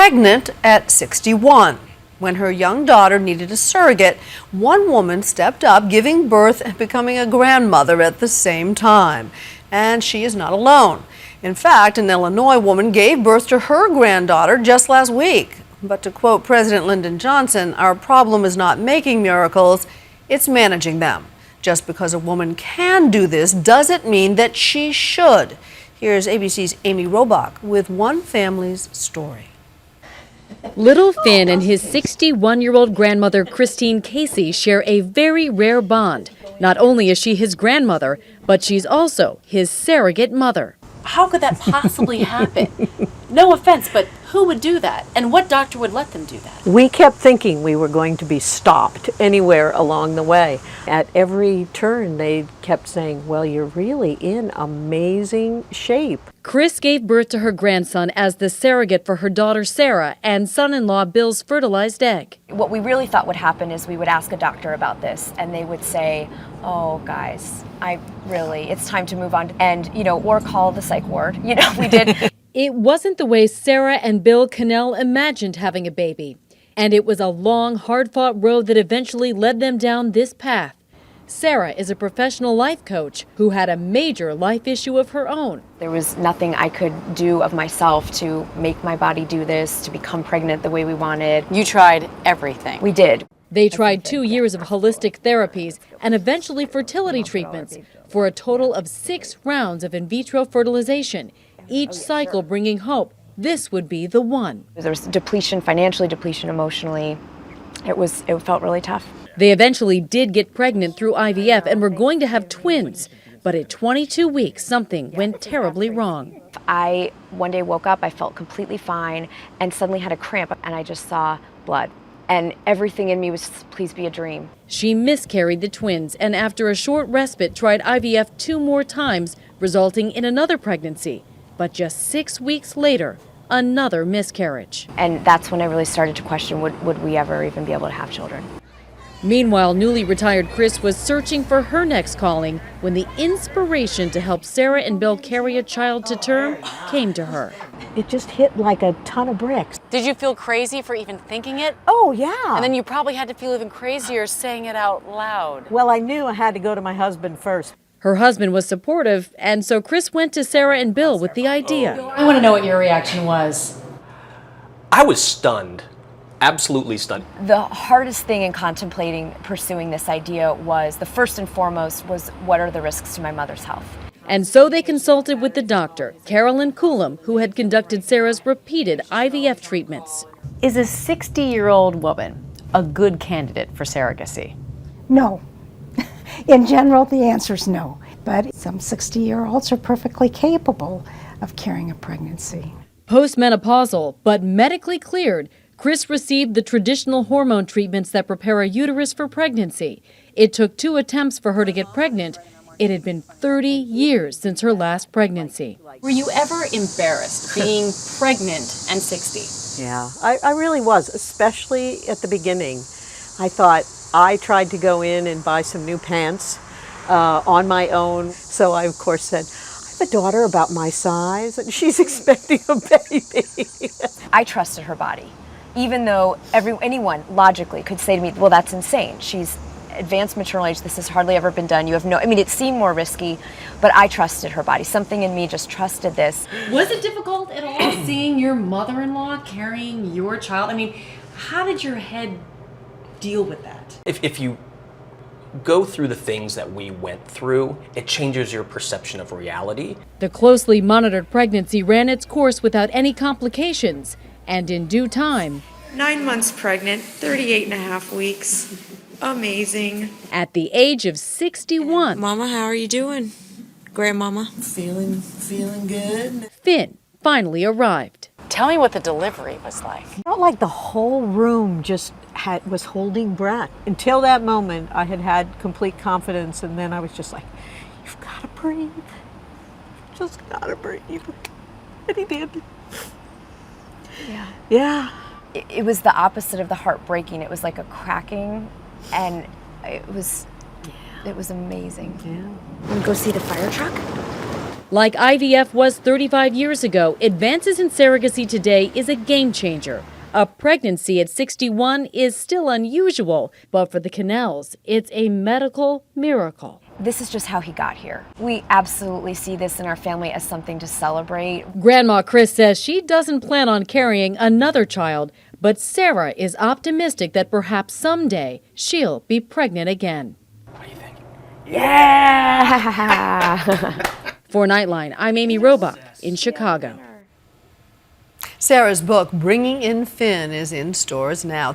pregnant at 61. When her young daughter needed a surrogate, one woman stepped up, giving birth and becoming a grandmother at the same time. And she is not alone. In fact, an Illinois woman gave birth to her granddaughter just last week. But to quote President Lyndon Johnson, our problem is not making miracles, it's managing them. Just because a woman can do this doesn't mean that she should. Here's ABC's Amy Robach with one family's story. Little Finn and his 61-year-old grandmother, Christine Casey, share a very rare bond. Not only is she his grandmother, but she's also his surrogate mother. How could that possibly happen? No offense, but who would do that? And what doctor would let them do that? We kept thinking we were going to be stopped anywhere along the way. At every turn, they kept saying, well, you're really in amazing shape. Chris gave birth to her grandson as the surrogate for her daughter Sarah and son-in-law Bill's fertilized egg. What we really thought would happen is we would ask a doctor about this and they would say, oh guys, it's time to move on. And, or call the psych ward. We did. It wasn't the way Sarah and Bill Cannell imagined having a baby. And it was a long, hard-fought road that eventually led them down this path. Sarah is a professional life coach who had a major life issue of her own. There was nothing I could do of myself to make my body do this, to become pregnant the way we wanted. You tried everything. We did. They tried 2 years of holistic therapies and eventually fertility treatments for a total of 6 rounds of in vitro fertilization, each cycle bringing hope this would be the one. There was depletion, financially depletion, emotionally. It felt really tough. They eventually did get pregnant through IVF and were going to have twins. But at 22 weeks, something went terribly wrong. I one day woke up, I felt completely fine, and suddenly had a cramp, and I just saw blood. And everything in me was, please be a dream. She miscarried the twins, and after a short respite, tried IVF 2 more times, resulting in another pregnancy. But just 6 weeks later, another miscarriage. And that's when I really started to question, would we ever even be able to have children? Meanwhile, newly retired Chris was searching for her next calling when the inspiration to help Sarah and Bill carry a child to term came to her. It just hit like a ton of bricks. Did you feel crazy for even thinking it? Oh, yeah. And then you probably had to feel even crazier saying it out loud. Well, I knew I had to go to my husband first. Her husband was supportive, and so Chris went to Sarah and Bill with the idea. I want to know what your reaction was. I was stunned. Absolutely stunned. The hardest thing in contemplating pursuing this idea was, the first and foremost, was what are the risks to my mother's health? And so they consulted with the doctor, Carolyn Coulomb, who had conducted Sarah's repeated IVF treatments. Is a 60-year-old woman a good candidate for surrogacy? No. In general, the answer is no. But some 60-year-olds are perfectly capable of carrying a pregnancy. Postmenopausal, but medically cleared, Chris received the traditional hormone treatments that prepare a uterus for pregnancy. It took 2 attempts for her to get pregnant. It had been 30 years since her last pregnancy. Were you ever embarrassed being pregnant and 60? Yeah, I really was, especially at the beginning. I thought I tried to go in and buy some new pants on my own. So I, of course, said, I have a daughter about my size, and she's expecting a baby. I trusted her body, even though anyone logically could say to me, well, that's insane. She's advanced maternal age. This has hardly ever been done. It seemed more risky, but I trusted her body. Something in me just trusted this. Was it difficult at all seeing your mother-in-law carrying your child? I mean, how did your head deal with that? If you go through the things that we went through, it changes your perception of reality. The closely monitored pregnancy ran its course without any complications, and in due time, 9 months pregnant, 38 and a half weeks. Amazing. At the age of 61, Mama, how are you doing? Grandmama? Feeling good. Finn finally arrived. Tell me what the delivery was like. I felt like the whole room just was holding breath. Until that moment, I had complete confidence, and then I was just like, you've got to breathe. Just got to breathe. And he did. Yeah. Yeah. It was the opposite of the heart breaking. It was like a cracking, and it was amazing. Yeah. Want to go see the fire truck? Like IVF was 35 years ago, advances in surrogacy today is a game changer. A pregnancy at 61 is still unusual, but for the Cannells, it's a medical miracle. This is just how he got here. We absolutely see this in our family as something to celebrate. Grandma Chris says she doesn't plan on carrying another child, but Sarah is optimistic that perhaps someday she'll be pregnant again. What do you think? Yeah! For Nightline, I'm Amy Robach in Chicago. Sarah's book, Bringing in Finn, is in stores now.